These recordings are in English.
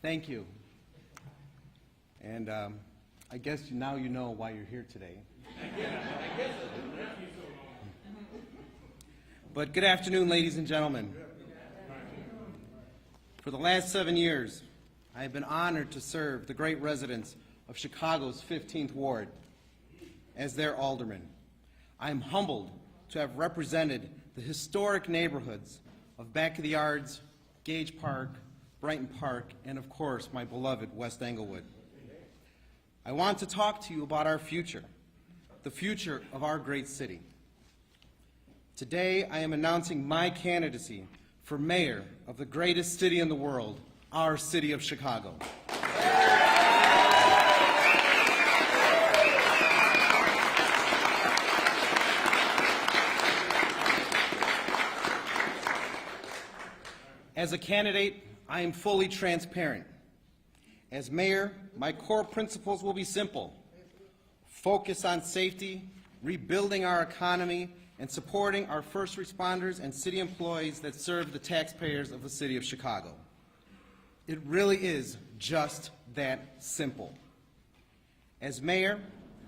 Thank you. And I guess now you know why you're here today. But good afternoon, ladies and gentlemen. For the last 7 years, I have been honored to serve the great residents of Chicago's 15th Ward as their alderman. I am humbled to have represented the historic neighborhoods of Back of the Yards, Gage Park, Brighton Park, and of course, my beloved West Englewood. I want to talk to you about our future, the future of our great city. Today, I am announcing my candidacy for mayor of the greatest city in the world, our city of Chicago. As a candidate, I am fully transparent. As mayor, my core principles will be simple: focus on safety, rebuilding our economy, and supporting our first responders and city employees that serve the taxpayers of the city of Chicago. It really is just that simple. As mayor,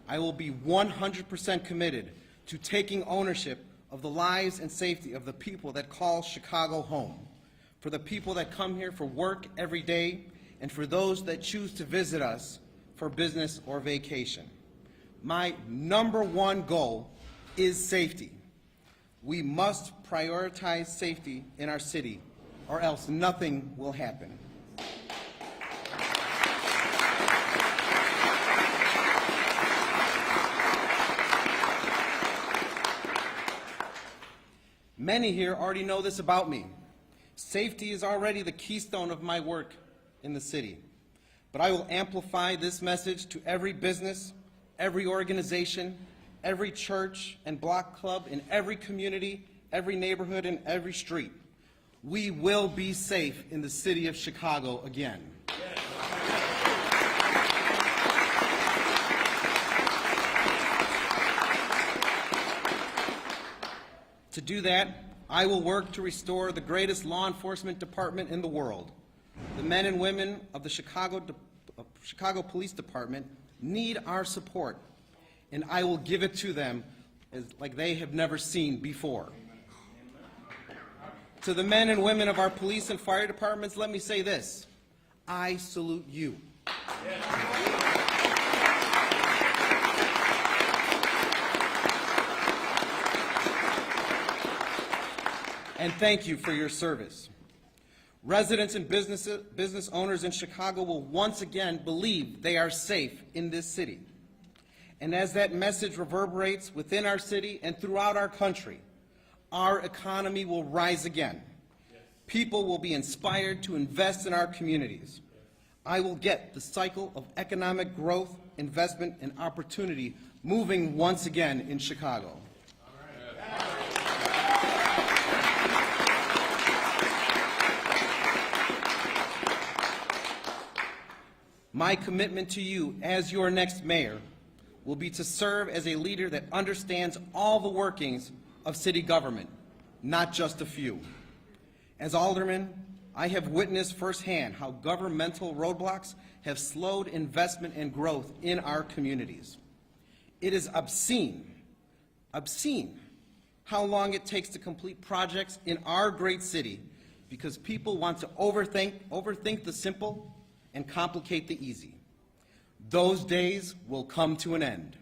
I will be 100% committed to taking ownership of the lives and safety of the people that call Chicago home, for the people that come here for work every day, and for those that choose to visit us for business or vacation. My #1 goal is safety. We must prioritize safety in our city, or else nothing will happen. Many here already know this about me. Safety is already the keystone of my work in the city. But I will amplify this message to every business, every organization, every church and block club in every community, every neighborhood, and every street. We will be safe in the city of Chicago again. To do that, I will work to restore the greatest law enforcement department in the world. The men and women of the Chicago Police Department need our support, and I will give it to them like they have never seen before. To the men and women of our police and fire departments, let me say this: I salute you. And thank you for your service. Residents and business owners in Chicago will once again believe they are safe in this city. And as that message reverberates within our city and throughout our country, our economy will rise again. People will be inspired to invest in our communities. I will get the cycle of economic growth, investment, and opportunity moving once again in Chicago. My commitment to you as your next mayor will be to serve as a leader that understands all the workings of city government, not just a few. As alderman, I have witnessed firsthand how governmental roadblocks have slowed investment and growth in our communities. It is obscene how long it takes to complete projects in our great city because people want to overthink the simple and complicate the easy. Those days will come to an end.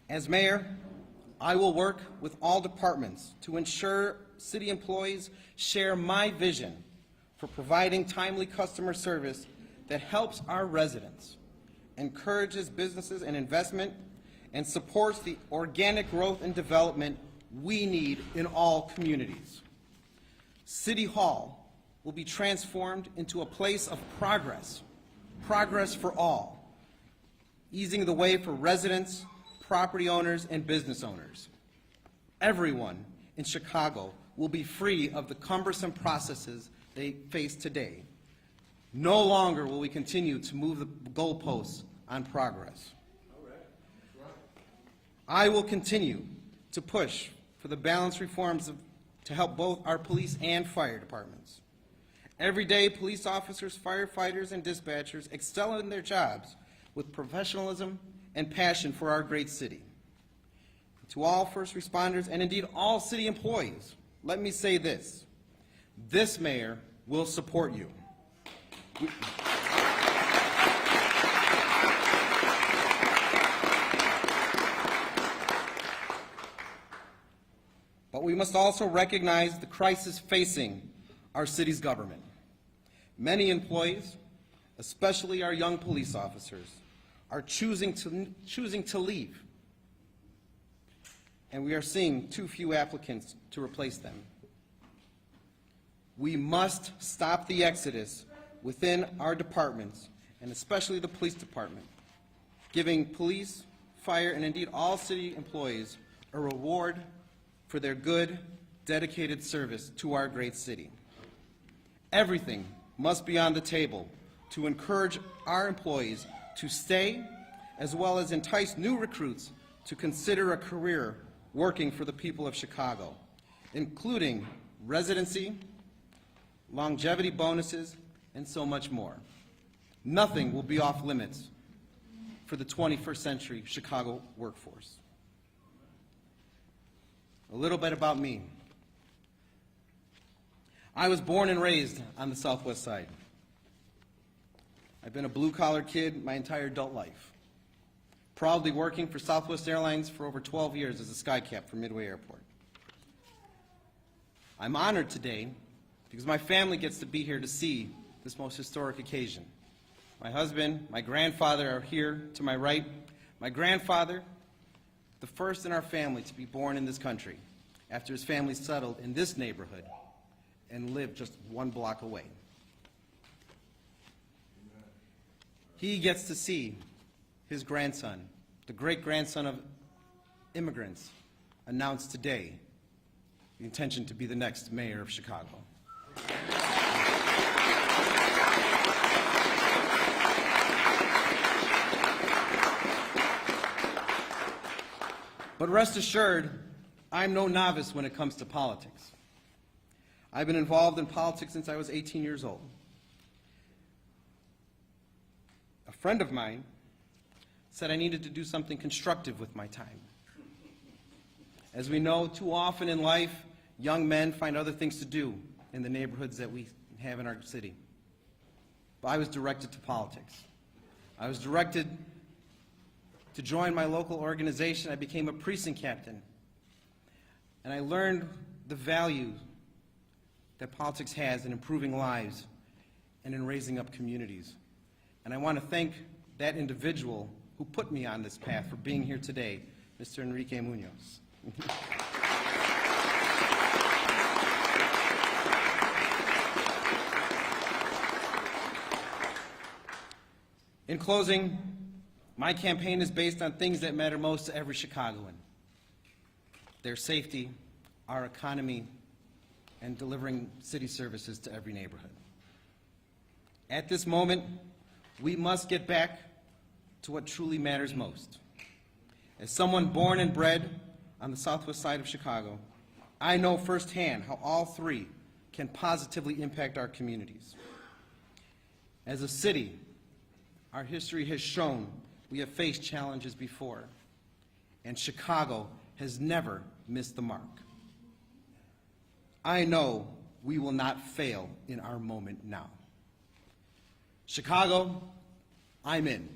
As mayor, I will work with all departments to ensure city employees share my vision for providing timely customer service that helps our residents, encourages businesses and investment, and supports the organic growth and development we need in all communities. City Hall will be transformed into a place of progress for all, easing the way for residents, property owners, and business owners. Everyone in Chicago will be free of the cumbersome processes they face today. No longer will we continue to move the goalposts on progress. I will continue to push for the balanced reforms to help both our police and fire departments. Every day, police officers, firefighters, and dispatchers excel in their jobs with professionalism and passion for our great city. To all first responders and indeed all city employees, let me say this: this mayor will support you. But we must also recognize the crisis facing our city's government. Many employees, especially our young police officers, are choosing to leave, and we are seeing too few applicants to replace them. We must stop the exodus within our departments, and especially the police department, giving police, fire, and indeed all city employees a reward for their good, dedicated service to our great city. Everything must be on the table to encourage our employees to stay, as well as entice new recruits to consider a career working for the people of Chicago, including residency, longevity bonuses, and so much more. Nothing will be off limits for the 21st century Chicago workforce. A little bit about me. I was born and raised on the Southwest Side. I've been a blue-collar kid my entire adult life, proudly working for Southwest Airlines for over 12 years as a skycap for Midway Airport. I'm honored today because my family gets to be here to see this most historic occasion. My husband, my grandfather are here to my right. My grandfather, the first in our family to be born in this country, after his family settled in this neighborhood and lived just one block away. He gets to see his grandson, the great-grandson of immigrants, announce today the intention to be the next mayor of Chicago. But rest assured, I'm no novice when it comes to politics. I've been involved in politics since I was 18 years old. A friend of mine said I needed to do something constructive with my time. As we know, too often in life, young men find other things to do in the neighborhoods that we have in our city. But I was directed to politics. I was directed to join my local organization. I became a precinct captain, and I learned the value that politics has in improving lives and in raising up communities. And I want to thank that individual who put me on this path for being here today, Mr. Enrique Munoz. In closing, my campaign is based on things that matter most to every Chicagoan: their safety, our economy, and delivering city services to every neighborhood. At this moment, we must get back to what truly matters most. As someone born and bred on the Southwest Side of Chicago, I know firsthand how all three can positively impact our communities. As a city, our history has shown we have faced challenges before, and Chicago has never missed the mark. I know we will not fail in our moment now. Chicago, I'm in,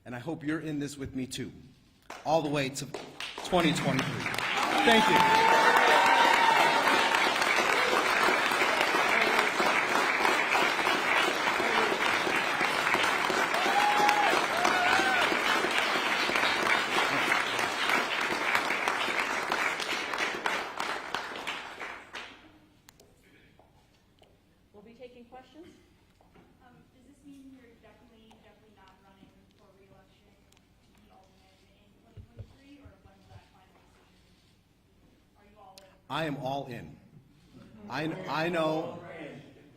and I hope you're in this with me too, all the way to 2023. Thank you. We'll be taking questions. Does this mean you're definitely not running for re-election to be Alderman in 2023, or when will that final decision? Are you all in? I am all in.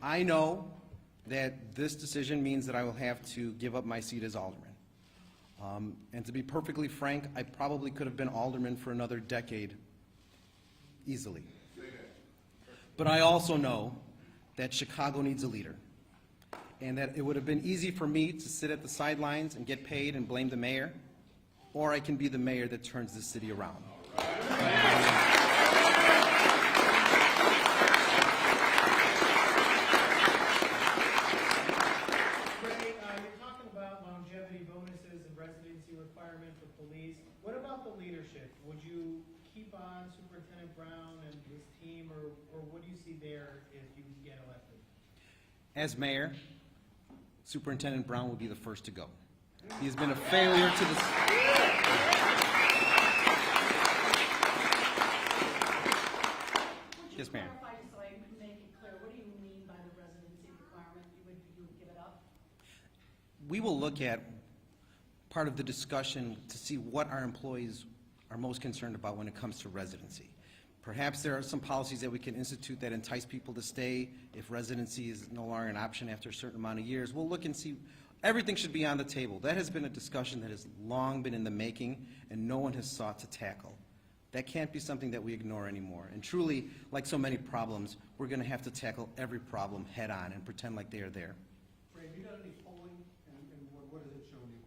I know that this decision means that I will have to give up my seat as Alderman. And to be perfectly frank, I probably could have been alderman for another decade easily. But I also know that Chicago needs a leader, and that it would have been easy for me to sit at the sidelines and get paid and blame the mayor, or I can be the mayor that turns the city around. Ray, you're talking about longevity bonuses and residency requirement for police. What about the leadership? Would you keep on Superintendent Brown and his team, or what do you see there if you get elected? As mayor, Superintendent Brown will be the first to go. He has been a failure to the... Yes, ma'am. Would you clarify, just so I can make it clear, what do you mean by the residency requirement? You would give it up? We will look at part of the discussion to see what our employees are most concerned about when it comes to residency. Perhaps there are some policies that we can institute that entice people to stay if residency is no longer an option after a certain amount of years. We'll look and see. Everything should be on the table. That has been a discussion that has long been in the making and no one has sought to tackle. That can't be something that we ignore anymore. And truly, like so many problems, we're going to have to tackle every problem head on and pretend like they are there. Ray, have you done any polling, and what has it shown you?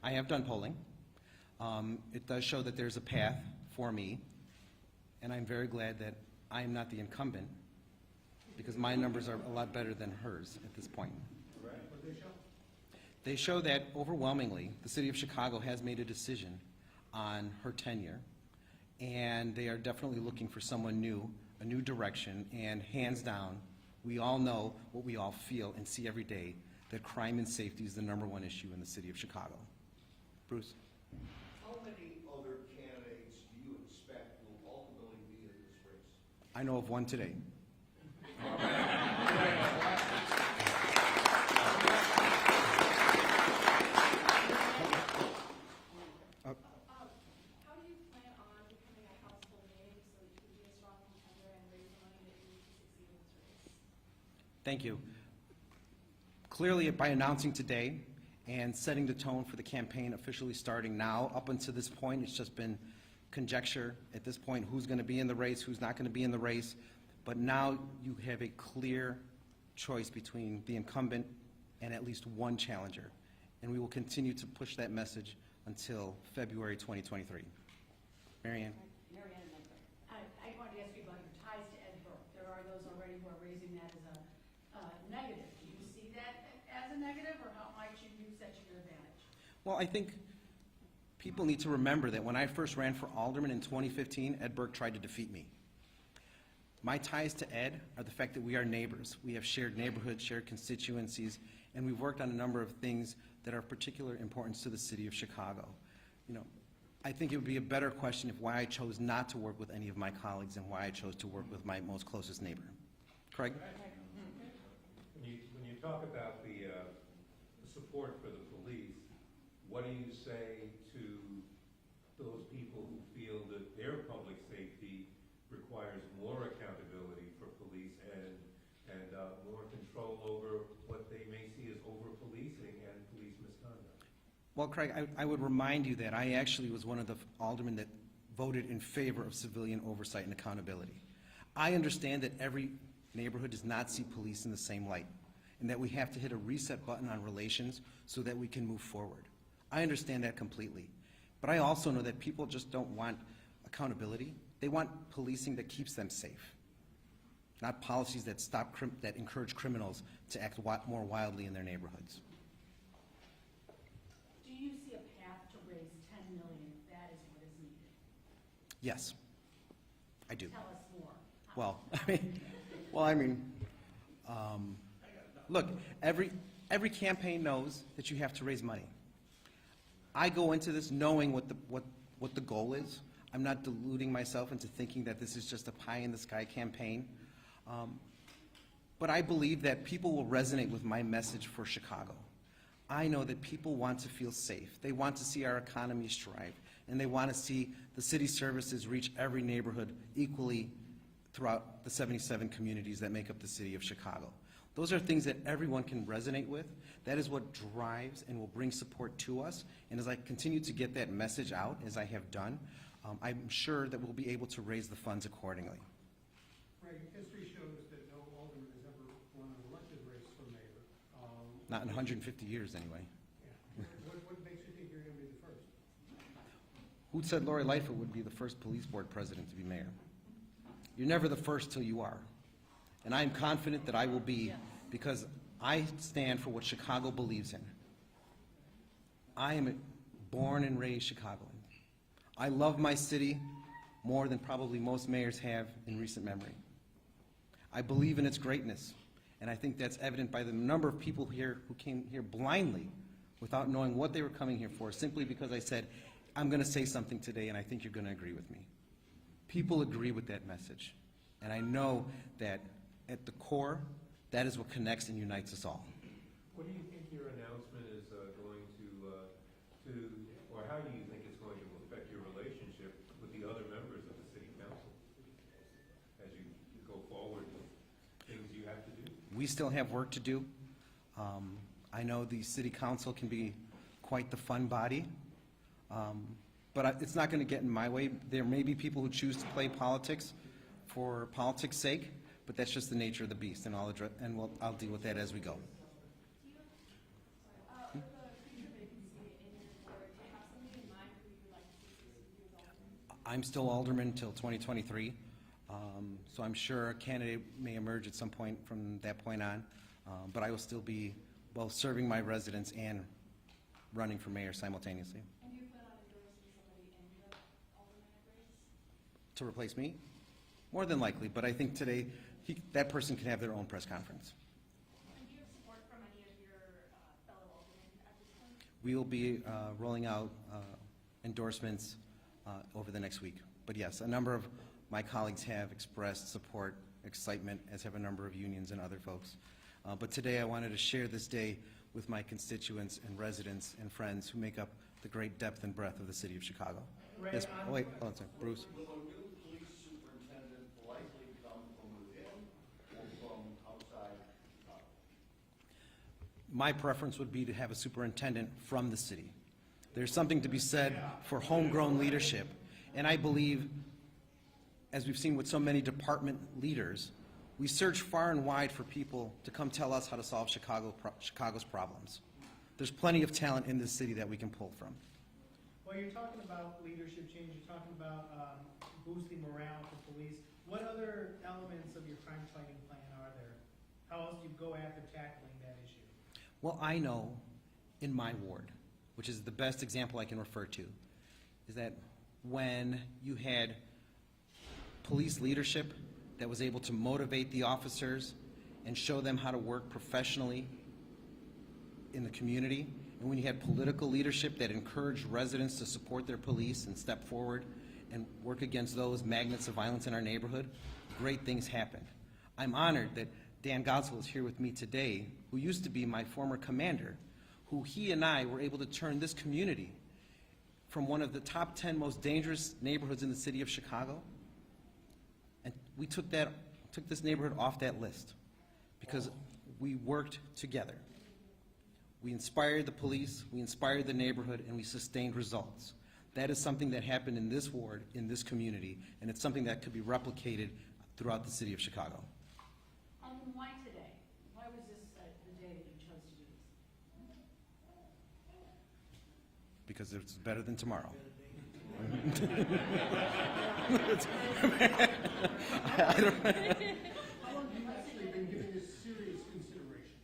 I have done polling. It does show that there's a path for me, and I'm very glad that I am not the incumbent, because my numbers are a lot better than hers at this point. What do they show? They show that overwhelmingly, the city of Chicago has made a decision on her tenure, and they are definitely looking for someone new, a new direction, and hands down, we all know what we all feel and see every day, that crime and safety is the #1 issue in the city of Chicago. Bruce? How many other candidates do you expect will ultimately be in this race? I know of one today. How do you plan on becoming a household name so that you can be a strong contender and raise the money that you need to succeed in this race? Thank you. Clearly, by announcing today and setting the tone for the campaign officially starting now, up until this point, it's just been conjecture at this point, who's going to be in the race, who's not going to be in the race. But now you have a clear choice between the incumbent and at least one challenger. And we will continue to push that message until February 2023. Mary Ann? Mary Ann and then Craig. I wanted to ask you about your ties to Ed Burke. There are those already who are raising that as a negative. Do you see that as a negative, or how might you use that to your advantage? Well, I think people need to remember that when I first ran for alderman in 2015, Ed Burke tried to defeat me. My ties to Ed are the fact that we are neighbors. We have shared neighborhoods, shared constituencies, and we've worked on a number of things that are of particular importance to the city of Chicago. You know, I think it would be a better question if why I chose not to work with any of my colleagues and why I chose to work with my most closest neighbor. Craig? When you talk about the support for the police, what do you say to those people who feel that their public safety requires more accountability for police and more control over what they may see as over-policing and police misconduct? Well, Craig, I would remind you that I actually was one of the aldermen that voted in favor of civilian oversight and accountability. I understand that every neighborhood does not see police in the same light, and that we have to hit a reset button on relations so that we can move forward. I understand that completely. But I also know that people just don't want accountability. They want policing that keeps them safe, not policies that that encourage criminals to act more wildly in their neighborhoods. Do you see a path to raise $10 million if that is what is needed? Yes, I do. Tell us more. Look, every campaign knows that you have to raise money. I go into this knowing what the goal is. I'm not deluding myself into thinking that this is just a pie-in-the-sky campaign. But I believe that people will resonate with my message for Chicago. I know that people want to feel safe. They want to see our economy strive, and they want to see the city services reach every neighborhood equally throughout the 77 communities that make up the city of Chicago. Those are things that everyone can resonate with. That is what drives and will bring support to us. And as I continue to get that message out, as I have done, I'm sure that we'll be able to raise the funds accordingly. Ray, history shows that no alderman has ever won an elected race for mayor. Not in 150 years, anyway. Yeah. What makes you think you're going to be the first? Who said Lori Lightfoot would be the first police board president to be mayor? You're never the first till you are. And I am confident that I will be, because I stand for what Chicago believes in. I am a born and raised Chicagoan. I love my city more than probably most mayors have in recent memory. I believe in its greatness, and I think that's evident by the number of people here who came here blindly without knowing what they were coming here for, simply because I said, I'm going to say something today and I think you're going to agree with me. People agree with that message, and I know that at the core, that is what connects and unites us all. What do you think your announcement is going to, or how do you think it's going to affect your relationship with the other members of the city council as you go forward with things you have to do? We still have work to do. I know the city council can be quite the fun body, but it's not going to get in my way. There may be people who choose to play politics for politics' sake, but that's just the nature of the beast, and I'll deal with that as we go. For the future vacancy in your board, do you have somebody in mind who you would like to see succeed you as alderman? I'm still alderman until 2023, so I'm sure a candidate may emerge at some point from that point on, but I will still be both serving my residents and running for mayor simultaneously. And do you plan on endorsing somebody in the alderman race? To replace me? More than likely, but I think today that person can have their own press conference. And do you have support from any of your fellow aldermen at this point? We will be rolling out endorsements over the next week. But yes, a number of my colleagues have expressed support, excitement, as have a number of unions and other folks. But today I wanted to share this day with my constituents and residents and friends who make up the great depth and breadth of the city of Chicago. Ray, Yes, oh, wait, hold on a second. Bruce? Will a new police superintendent likely come from within or from outside Chicago? My preference would be to have a superintendent from the city. There's something to be said for homegrown leadership, and I believe, as we've seen with so many department leaders, we search far and wide for people to come tell us how to solve Chicago's problems. There's plenty of talent in this city that we can pull from. Well, you're talking about leadership change, you're talking about boosting morale for police. What other elements of your crime fighting plan are there? How else do you go after tackling that issue? Well, I know in my ward, which is the best example I can refer to, is that when you had police leadership that was able to motivate the officers and show them how to work professionally in the community, and when you had political leadership that encouraged residents to support their police and step forward and work against those magnets of violence in our neighborhood, great things happened. I'm honored that Dan Gosel is here with me today, who used to be my former commander, who he and I were able to turn this community from one of the top 10 most dangerous neighborhoods in the city of Chicago, and we took this neighborhood off that list because we worked together. We inspired the police, we inspired the neighborhood, and we sustained results. That is something that happened in this ward, in this community, and it's something that could be replicated throughout the city of Chicago. Why today? Why was this the day that you chose to do this? Because it's better than tomorrow. How long have you actually been giving this serious consideration?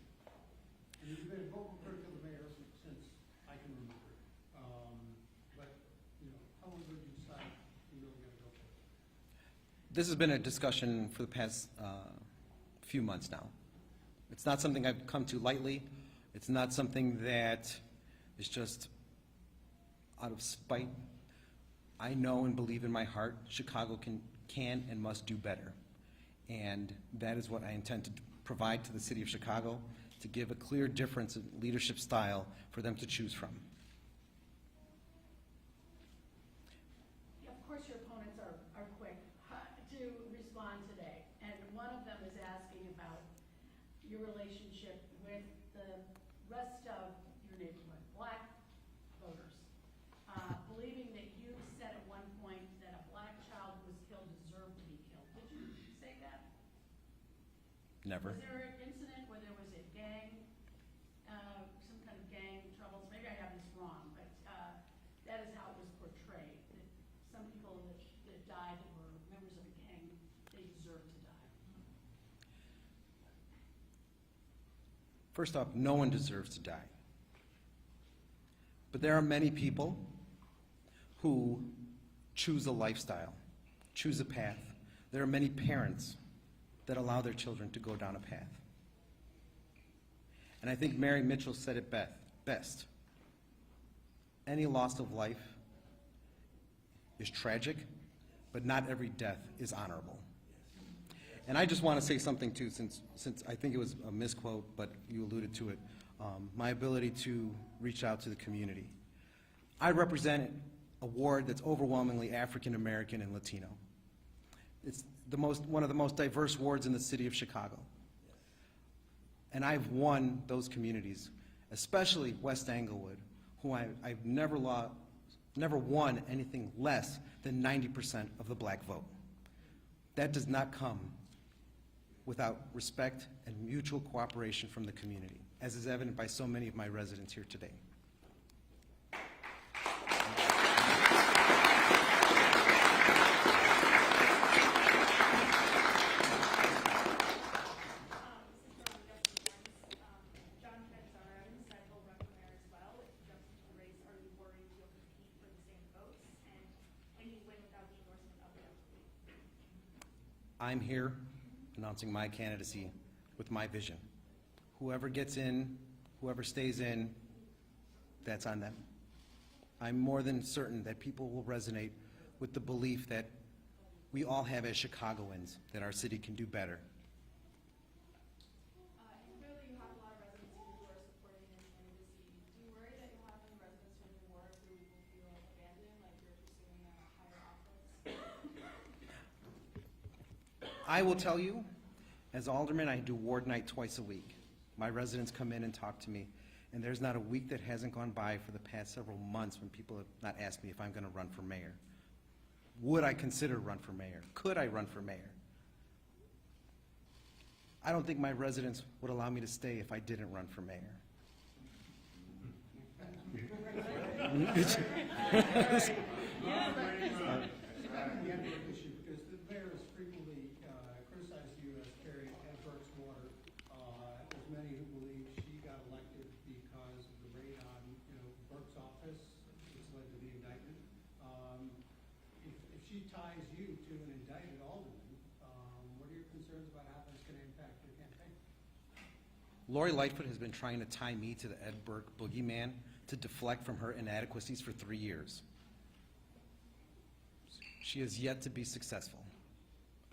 And you've been a vocal critic of the mayor since I can remember. But, you know, how long did you decide you really gonna go for it? This has been a discussion for the past few months now. It's not something I've come to lightly. It's not something that is just out of spite. I know and believe in my heart Chicago can and must do better. And that is what I intend to provide to the city of Chicago, to give a clear difference in leadership style for them to choose from. Of course, your opponents are quick to respond today, and one of them is asking about, your relationship with the rest of your neighborhood, black voters, believing that you said at one point that a black child who was killed deserved to be killed. Did you say that? Never. Was there an incident where there was a gang, some kind of gang troubles? Maybe I have this wrong, but that is how it was portrayed, that some people that died that were members of a gang, they deserved to die. First off, no one deserves to die. But there are many people who choose a lifestyle, choose a path. There are many parents that allow their children to go down a path. And I think Mary Mitchell said it best. Any loss of life is tragic, but not every death is honorable. And I just want to say something too, since I think it was a misquote, but you alluded to it, my ability to reach out to the community. I represent a ward that's overwhelmingly African American and Latino. It's one of the most diverse wards in the city of Chicago. And I've won those communities, especially West Englewood, who I've never won anything less than 90% of the black vote. That does not come without respect and mutual cooperation from the community, as is evident by so many of my residents here today. I'm here announcing my candidacy with my vision. Whoever gets in, whoever stays in, that's on them. I'm more than certain that people will resonate with the belief that we all have as Chicagoans, that our city can do better. And clearly you have a lot of residents who are supporting your candidacy. Do you worry that you'll have any residents from your ward who will feel abandoned, like you're pursuing a higher office? I will tell you, as Alderman, I do ward night twice a week. My residents come in and talk to me, and there's not a week that hasn't gone by for the past several months when people have not asked me if I'm going to run for mayor. Would I consider run for mayor? Could I run for mayor? I don't think my residents would allow me to stay if I didn't run for mayor. The Edinburgh issue, because the mayor has frequently criticized you as carrying Edinburgh's water. There's many who believe she got elected because of the raid on, Burke's office, which led to the indictment. If she ties you to an indicted alderman, what are your concerns about how that's going to impact your campaign? Lori Lightfoot has been trying to tie me to the Ed Burke boogeyman to deflect from her inadequacies for 3 years. She has yet to be successful.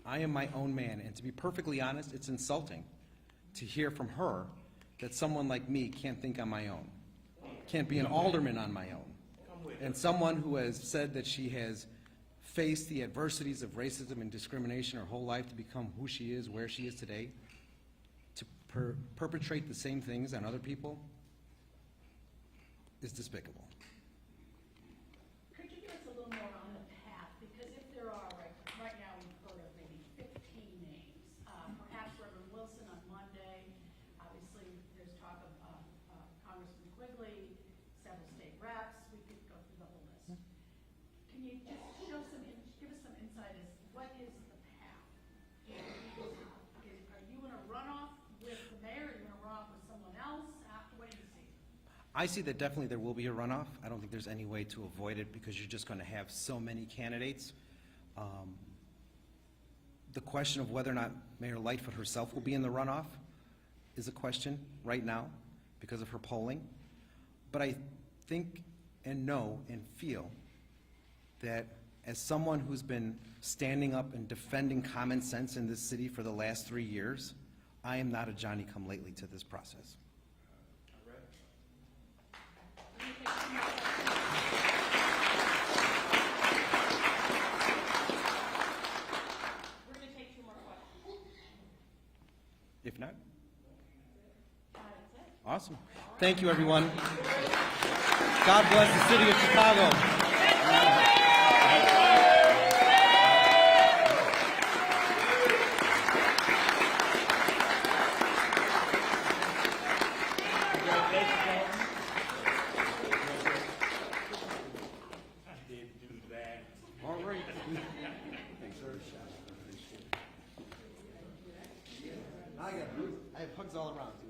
I am my own man, and to be perfectly honest, it's insulting to hear from her that someone like me can't think on my own, can't be an alderman on my own, and someone who has said that she has faced the adversities of racism and discrimination her whole life to become who she is, where she is today, to perpetrate the same things on other people is despicable. Could you give us a little more on the path? Because if there are, right now we've heard of maybe 15 names. Perhaps Reverend Wilson on Monday. Obviously, there's talk of Congressman Quigley, several state reps. We could go through the whole list. Can you just give us some insight as what is the path? Are you in a runoff with the mayor? Are you in a runoff with someone else? What do you see? I see that definitely there will be a runoff. I don't think there's any way to avoid it because you're just going to have so many candidates. The question of whether or not Mayor Lightfoot herself will be in the runoff is a question right now because of her polling. But I think and know and feel that as someone who's been standing up and defending common sense in this city for the last 3 years, I am not a Johnny-come-lately to this process. We're going to take 2 more questions. If not, Awesome. Thank you, everyone. God bless the city of Chicago. All right. I have hugs all around.